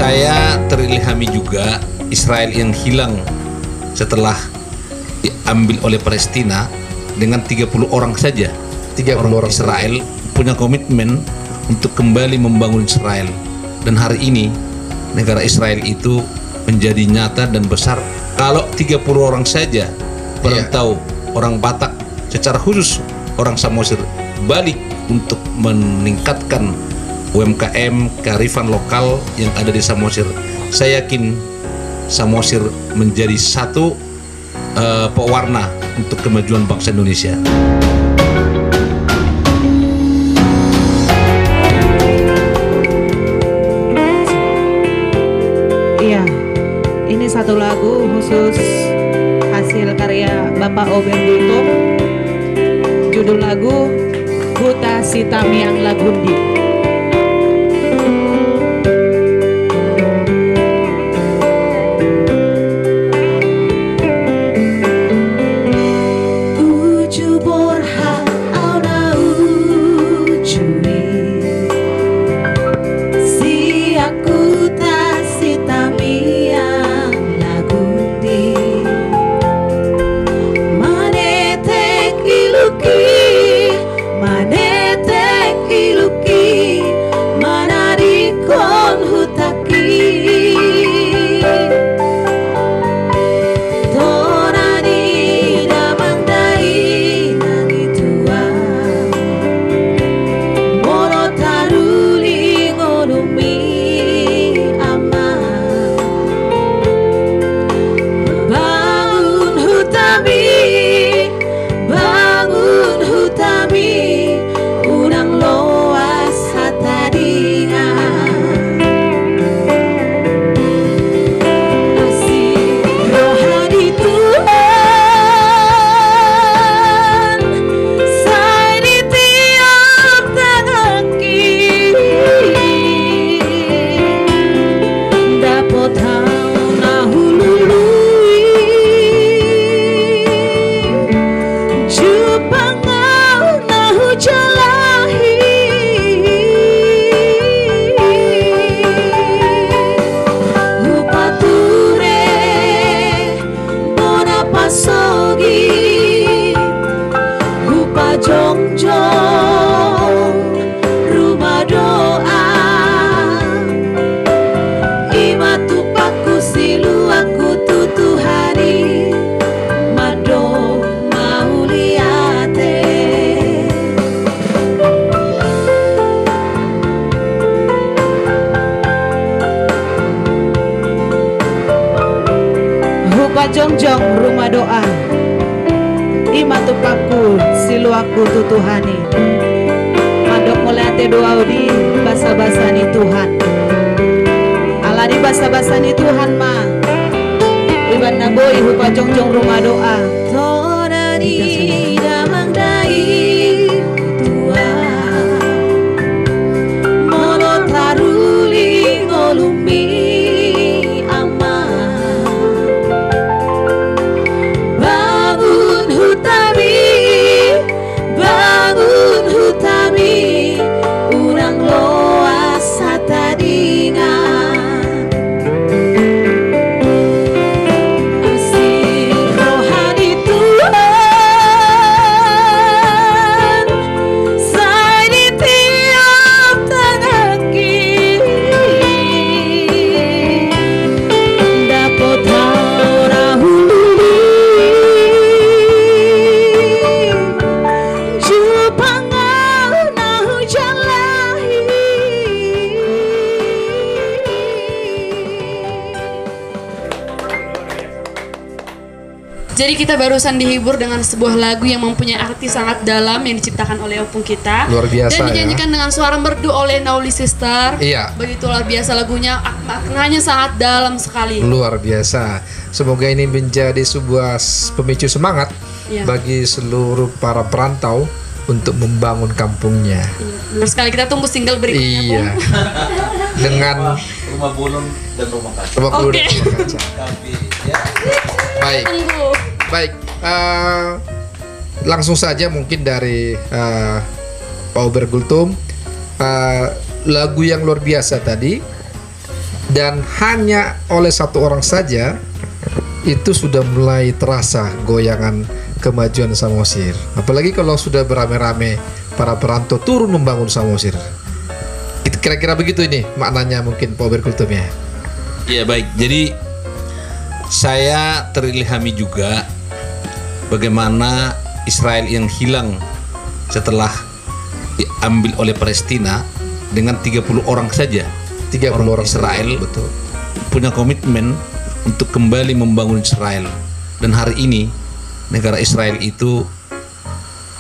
Saya terilhami juga Israel yang hilang setelah diambil oleh Palestina dengan 30 orang saja. 30 orang Israel punya komitmen untuk kembali membangun Israel. Dan hari ini negara Israel itu menjadi nyata dan besar. Kalau 30 orang saja perantau orang Batak, secara khusus orang Samosir, balik untuk meningkatkan UMKM kearifan lokal yang ada di Samosir, saya yakin Samosir menjadi satu pewarna untuk kemajuan bangsa Indonesia. Iya, ini satu lagu khusus hasil karya Bapak Oben Gultom. Judul lagu Huta Sitamiang Lagundi. Jongjong rumah doa imatupaku siluaku tutuhani mandok mulate doa di basa-basani Tuhan ala di basa-basani Tuhan ma iban naboi hupa jongjong rumah doa tora di damang dai tua mono taruli ngolumi Jadi kita barusan dihibur dengan sebuah lagu yang mempunyai arti sangat dalam yang diciptakan oleh opung kita. Luar biasa dan dinyanyikan dengan suara merdu oleh Nauli Sister. Iya. Begitu luar biasa lagunya, maknanya sangat dalam sekali. Luar biasa. Semoga ini menjadi sebuah pemicu semangat bagi seluruh para perantau untuk membangun kampungnya. Benar sekali, kita tunggu single berikutnya. Iya. Dengan rumah bulun dan rumah kaca. rumah bulun dan rumah kaca. Baik. Baik. Langsung saja mungkin dari Pak Ober Gultom, lagu yang luar biasa tadi Dan hanya oleh satu orang saja itu sudah mulai terasa goyangan kemajuan Samosir. Apalagi kalau sudah beramai-ramai para perantau turun membangun Samosir. Itu kira-kira begitu ini maknanya mungkin Pak Oberkultumnya. Ya baik, jadi saya terilhami juga bagaimana Israel yang hilang setelah diambil oleh Palestina dengan 30 orang saja. 30 orang Israel betul. Punya komitmen untuk kembali membangun Israel, dan hari ini negara Israel itu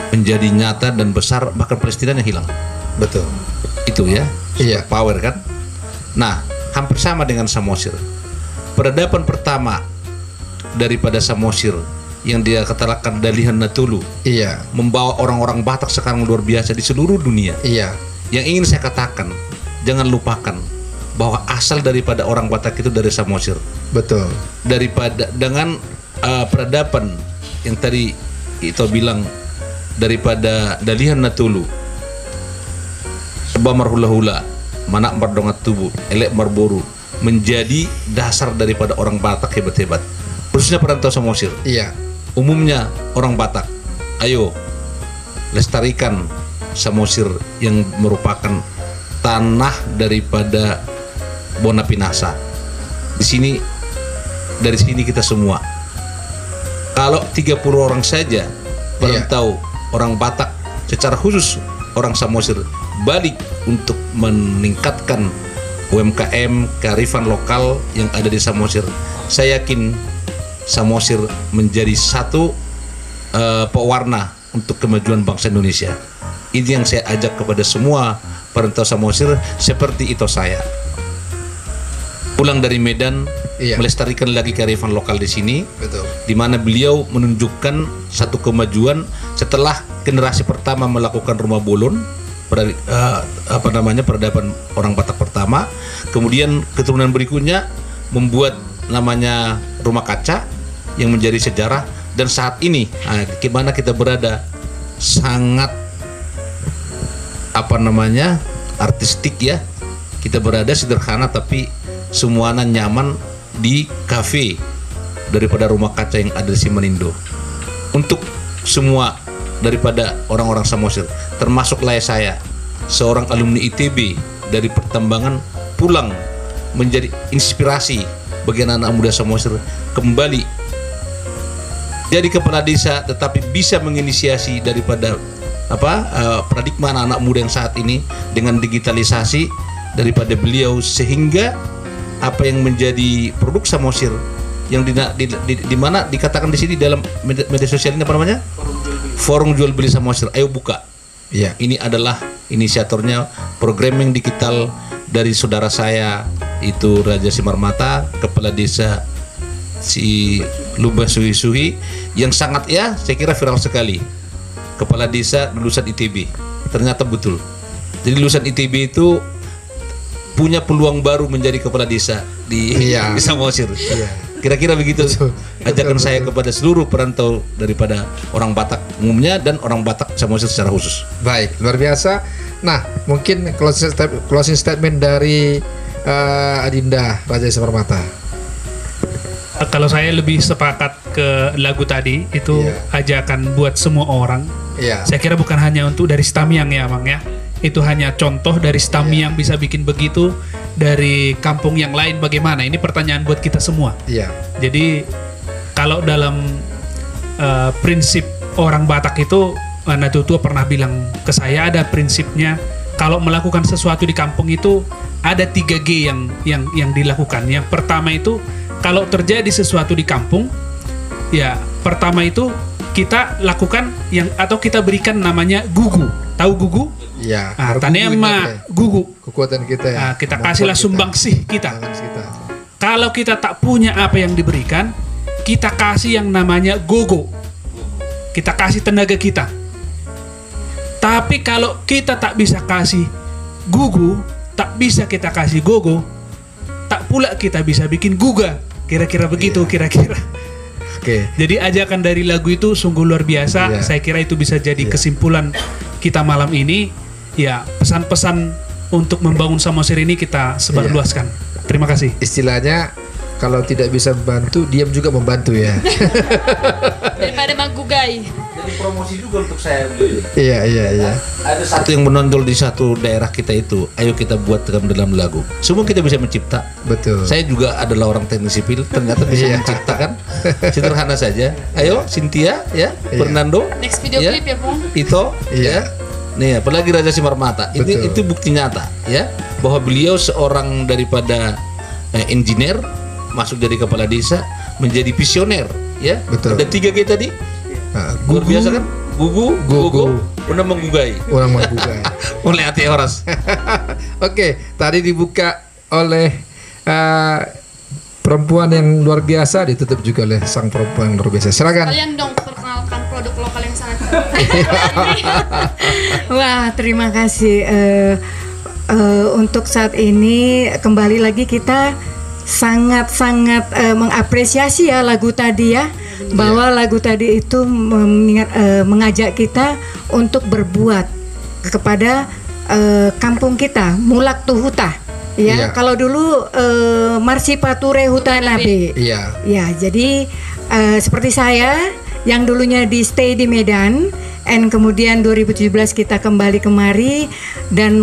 menjadi nyata dan besar, bahkan Palestina yang hilang. Betul. Itu ya, Iya. power kan. Nah, hampir sama dengan Samosir. Peradaban pertama daripada Samosir yang dia katakan Dalihan Natulu, Iya. membawa orang-orang Batak sekarang luar biasa di seluruh dunia. Iya. Yang ingin saya katakan, jangan lupakan bahwa asal daripada orang Batak itu dari Samosir. Betul. Daripada dengan peradaban yang tadi itu bilang daripada Dalihan Natulu, Sebab marhula-hula, manak mardongat tubuh, elek marboru, menjadi dasar daripada orang Batak hebat-hebat. Khususnya perantau Samosir. Iya. Umumnya orang Batak, ayo lestarikan Samosir yang merupakan tanah daripada Bona Pinasa. Di sini, dari sini kita semua. Kalau 30 orang saja perantau orang Batak, secara khusus orang Samosir balik untuk meningkatkan UMKM, kearifan lokal yang ada di Samosir, saya yakin Samosir menjadi satu pewarna untuk kemajuan bangsa Indonesia. Ini yang saya ajak kepada semua perantau Samosir seperti itu saya. Pulang dari Medan, melestarikan lagi kearifan lokal di sini. Betul. Di mana beliau menunjukkan satu kemajuan setelah generasi pertama melakukan rumah bolon, peradaban orang Batak pertama. Kemudian keturunan berikutnya membuat namanya rumah kaca yang menjadi sejarah, dan saat ini gimana kita berada sangat artistik ya. Kita berada sederhana tapi semuanya nyaman di kafe daripada rumah kaca yang ada di Simanindo. Untuk semua daripada orang-orang Samosir, termasuklah saya, seorang alumni ITB dari Pertambangan, pulang menjadi inspirasi bagi anak-anak muda Samosir kembali jadi kepala desa, tetapi bisa menginisiasi daripada paradigma anak-anak muda yang saat ini dengan digitalisasi daripada beliau, sehingga apa yang menjadi produk Samosir yang di mana dikatakan di sini dalam media sosial ini apa namanya? Forum jual beli Samosir. Ayo buka. Iya. Ini adalah inisiatornya programming digital dari saudara saya itu Raja Simarmata, kepala desa si Lubah Suhi yang sangat saya kira viral sekali. Kepala desa lulusan ITB. Ternyata betul. Jadi lulusan ITB itu punya peluang baru menjadi kepala desa di Samosir. Iya. Kira-kira begitu. Ajakan saya kepada seluruh perantau daripada orang Batak umumnya dan orang Batak Samosir secara khusus. Baik, luar biasa. Nah, mungkin closing statement dari Adinda Raja Simarmata. Kalau saya lebih sepakat ke lagu tadi itu ajakan buat semua orang. Saya kira bukan hanya untuk dari Stamiang ya, Bang ya. Itu hanya contoh dari Stamiang bisa bikin begitu, dari kampung yang lain bagaimana? Ini pertanyaan buat kita semua. Jadi kalau dalam prinsip orang Batak itu, Natutua pernah bilang ke saya, ada prinsipnya kalau melakukan sesuatu di kampung itu ada 3G yang dilakukan. Yang pertama itu, kalau terjadi sesuatu di kampung, ya pertama itu kita lakukan atau kita berikan namanya gugu. Tahu gugu? Iya. Tanya gugu. Kekuatan kita ya. Kita kasihlah sumbangsih kita. Kalau kita tak punya apa yang diberikan, kita kasih yang namanya gogo. Kita kasih tenaga kita. Tapi kalau kita tak bisa kasih gugu, tak bisa kita kasih gogo, tak pula kita bisa bikin guga. Kira-kira begitu, kira-kira. Jadi ajakan dari lagu itu sungguh luar biasa. Saya kira itu bisa jadi kesimpulan kita malam ini. Ya, pesan-pesan untuk membangun Samosir ini kita sebarluaskan. Terima kasih. Istilahnya kalau tidak bisa membantu, diam juga membantu ya. Daripada menggugai. Jadi promosi juga untuk saya. Iya. Ada satu yang menonjol di satu daerah kita itu, ayo kita buat dalam lagu. Semua kita bisa mencipta. Betul. Saya juga adalah orang teknik sipil, ternyata bisa menciptakan. Sederhana saja. Ayo, Cynthia, ya, Fernando, Next video ya, clip ya, Bung. Ito, ya. Nih, apalagi Raja Simarmata. Itu bukti nyata, ya, bahwa beliau seorang daripada engineer masuk jadi kepala desa, menjadi visioner, ya. Betul. Ada 3 kita tadi. Luar biasa kan? Gugu, Udah menggugai. Orang menggugai. Oleh hati Horas. Oke, tadi dibuka oleh perempuan yang luar biasa, ditutup juga oleh sang perempuan yang luar biasa. Silakan. Kalian dong perkenalkan produk lokal yang sangat Wah, terima kasih. Untuk saat ini kembali lagi kita sangat-sangat mengapresiasi ya lagu tadi ya, bahwa lagu tadi itu mengajak kita untuk berbuat kepada kampung kita, Mulak Tuhuta. Ya, kalau dulu Marsipature Hutanabe. Iya. Ya, jadi seperti saya yang dulunya di stay di Medan, and kemudian 2017 kita kembali kemari dan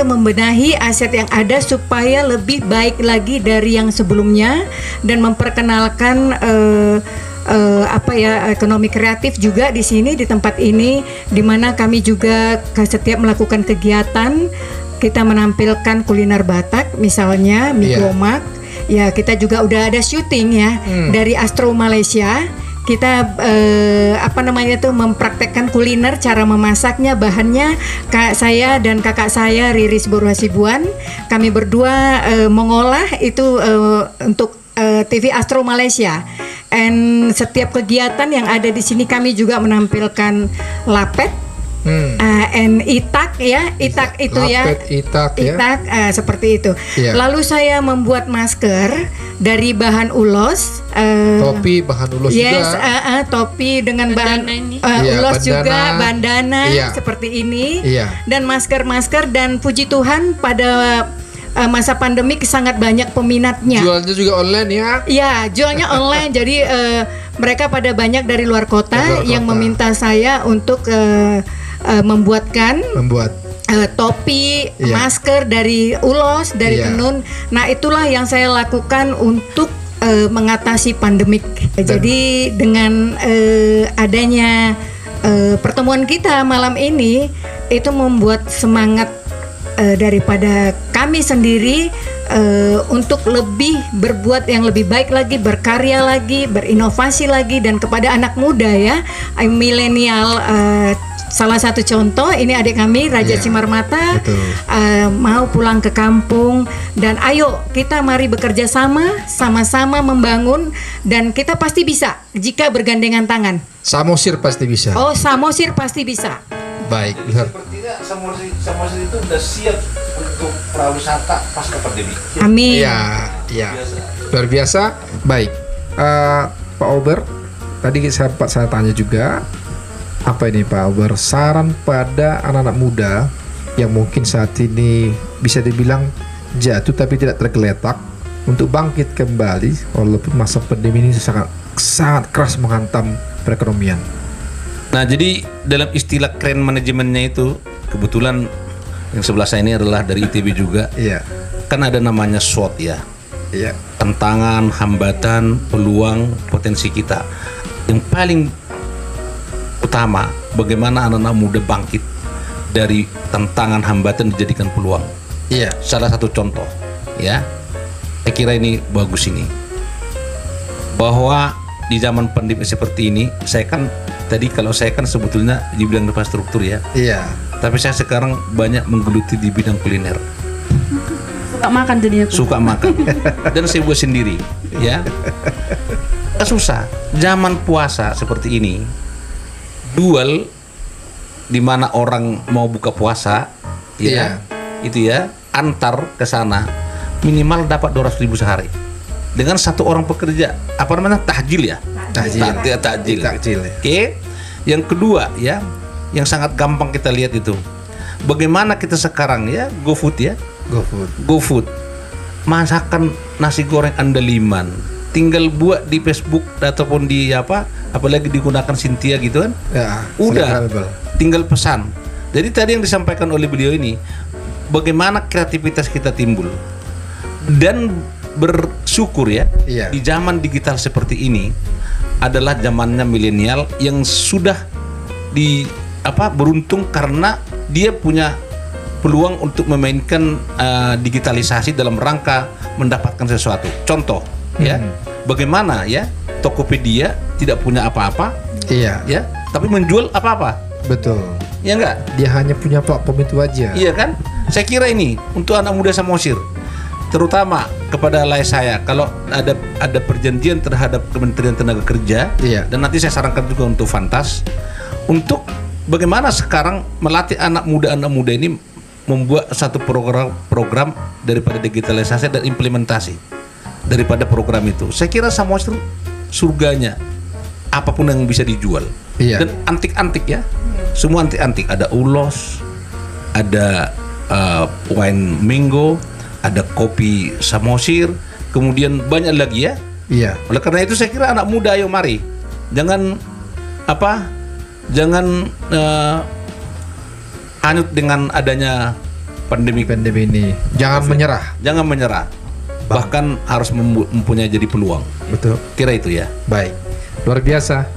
membenahi aset yang ada supaya lebih baik lagi dari yang sebelumnya, dan memperkenalkan ekonomi kreatif juga di sini, di tempat ini, di mana kami juga setiap melakukan kegiatan kita menampilkan kuliner Batak, misalnya mie gomak. Ya, kita juga udah ada syuting ya dari Astro Malaysia. Kita mempraktekkan kuliner, cara memasaknya, bahannya. Saya dan kakak saya Riris Boru Hasibuan, kami berdua mengolah itu untuk TV Astro Malaysia. And setiap kegiatan yang ada di sini kami juga menampilkan lapet. Itak ya, itak itu lapet, itak seperti itu. Lalu saya membuat masker dari bahan ulos, topi bahan ulos juga. Topi dengan bahan ulos bandana, juga bandana seperti ini, dan masker dan puji Tuhan pada masa pandemik sangat banyak peminatnya. Jualnya juga online ya? Ya, jualnya online. Jadi mereka pada banyak dari luar kota yang meminta saya untuk membuat topi, masker dari ulos, dari tenun. Nah, itulah yang saya lakukan untuk mengatasi pandemik. Jadi dengan adanya pertemuan kita malam ini, itu membuat semangat daripada kami sendiri untuk lebih berbuat yang lebih baik lagi, berkarya lagi, berinovasi lagi, dan kepada anak muda ya, milenial. Salah satu contoh ini adik kami Raja Simarmata mau pulang ke kampung, dan ayo kita mari bekerja sama-sama membangun, dan kita pasti bisa jika bergandengan tangan. Samosir pasti bisa. Oh, Samosir pasti bisa. Baik. Sepertinya Samosir itu udah siap untuk prawisata pasca pandemi. Amin. Ya. Luar biasa. Baik. Pak Ober, tadi saya tanya juga. Apa ini Pak Ober, saran pada anak-anak muda yang mungkin saat ini bisa dibilang jatuh tapi tidak tergeletak untuk bangkit kembali walaupun masa pandemi ini sangat keras menghantam perekonomian? Nah, jadi dalam istilah keren manajemennya itu, kebetulan yang sebelah saya ini adalah dari ITB juga. Iya. Kan ada namanya SWOT ya. Iya. Tantangan, hambatan, peluang, potensi kita. Yang paling utama, bagaimana anak-anak muda bangkit dari tantangan, hambatan dijadikan peluang. Iya. Salah satu contoh, ya. Saya kira ini bagus ini. Bahwa di zaman pandemi seperti ini, saya kan sebetulnya di bidang infrastruktur ya. Iya. Tapi saya sekarang banyak menggeluti di bidang kuliner. Suka makan jadinya. Suka makan. Dan saya buat sendiri, ya. Susah. Zaman puasa seperti ini, duel di mana orang mau buka puasa, itu ya, antar ke sana minimal dapat 200.000 sehari. Dengan satu orang pekerja, tahjil ya? Tahjil. Oke. Yang kedua ya, yang sangat gampang kita lihat itu, bagaimana kita sekarang ya, GoFood ya, GoFood. Masakan nasi goreng andaliman. Tinggal buat di Facebook ataupun di apalagi digunakan Cynthia gitu kan. Ya, udah tinggal pesan. Jadi tadi yang disampaikan oleh beliau ini, bagaimana kreativitas kita timbul. Dan bersyukur ya, di zaman digital seperti ini adalah zamannya milenial yang sudah beruntung karena dia punya peluang untuk memainkan digitalisasi dalam rangka mendapatkan sesuatu. Contoh ya, bagaimana ya Tokopedia tidak punya apa-apa, ya, tapi menjual apa-apa. Betul. Ya enggak? Dia hanya punya platform itu aja. Iya kan? Saya kira ini untuk anak muda Samosir, terutama kepada saya, kalau ada perjanjian terhadap Kementerian Tenaga Kerja, dan nanti saya sarankan juga untuk Fantas, untuk bagaimana sekarang melatih anak muda ini membuat satu program daripada digitalisasi dan implementasi daripada program itu. Saya kira Samosir surganya, apapun yang bisa dijual. Dan antik-antik ya, semua antik-antik. Ada ulos, ada wine mango, ada kopi Samosir, kemudian banyak lagi ya. Oleh karena itu saya kira anak muda, ayo mari, jangan hanyut dengan adanya pandemi ini. Jangan menyerah. Bahkan harus mempunyai jadi peluang. Betul. Kira itu ya. Baik. Luar biasa.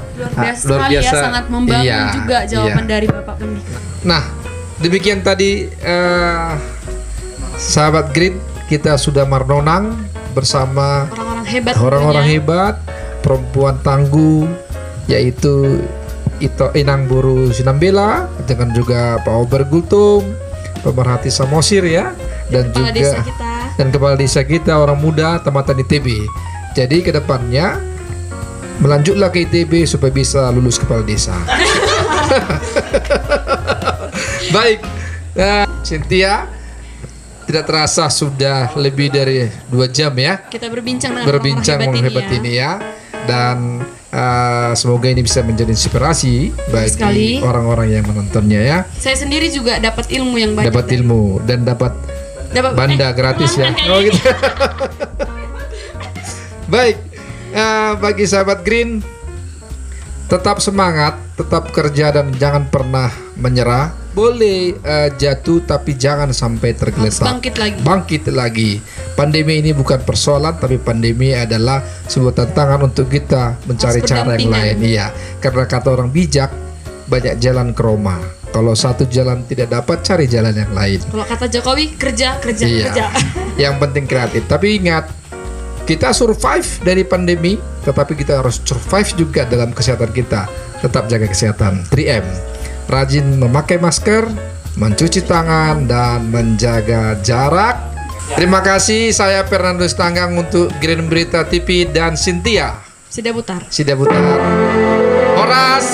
Luar biasa. Sangat membangun juga jawaban dari Bapak Pendikbud. Nah, demikian tadi sahabat Green, kita sudah merenung bersama orang-orang hebat, perempuan tangguh, yaitu Inang Buru Sinambela, dengan juga Pak Ober Gultum, pemerhati Samosir ya, dan juga kepala desa kita orang muda tamatan ITB. Jadi kedepannya melanjutlah ke ITB supaya bisa lulus kepala desa. Baik, Cynthia, tidak terasa sudah lebih dari 2 jam ya. Kita berbincang dengan orang hebat ini ya. Dan semoga ini bisa menjadi inspirasi bagi orang-orang yang menontonnya ya. Saya sendiri juga dapat ilmu yang banyak. Dapat ilmu dan dapat banda gratis ya. Oh gitu. Baik, bagi sahabat Green, tetap semangat, tetap kerja dan jangan pernah menyerah. Boleh jatuh tapi jangan sampai tergeletak. Bangkit lagi. Pandemi ini bukan persoalan, tapi pandemi adalah sebuah tantangan untuk kita mencari cara yang lain. Iya, karena kata orang bijak, banyak jalan ke Roma. Kalau satu jalan tidak dapat, cari jalan yang lain. Kalau kata Jokowi, kerja. Yang penting kreatif. Tapi ingat, kita survive dari pandemi, tetapi kita harus survive juga dalam kesehatan kita. Tetap jaga kesehatan. 3M. Rajin memakai masker, mencuci tangan, dan menjaga jarak. Terima kasih, saya Fernando Stanggang untuk Green Berita TV dan Cynthia Sida Butar. Horas.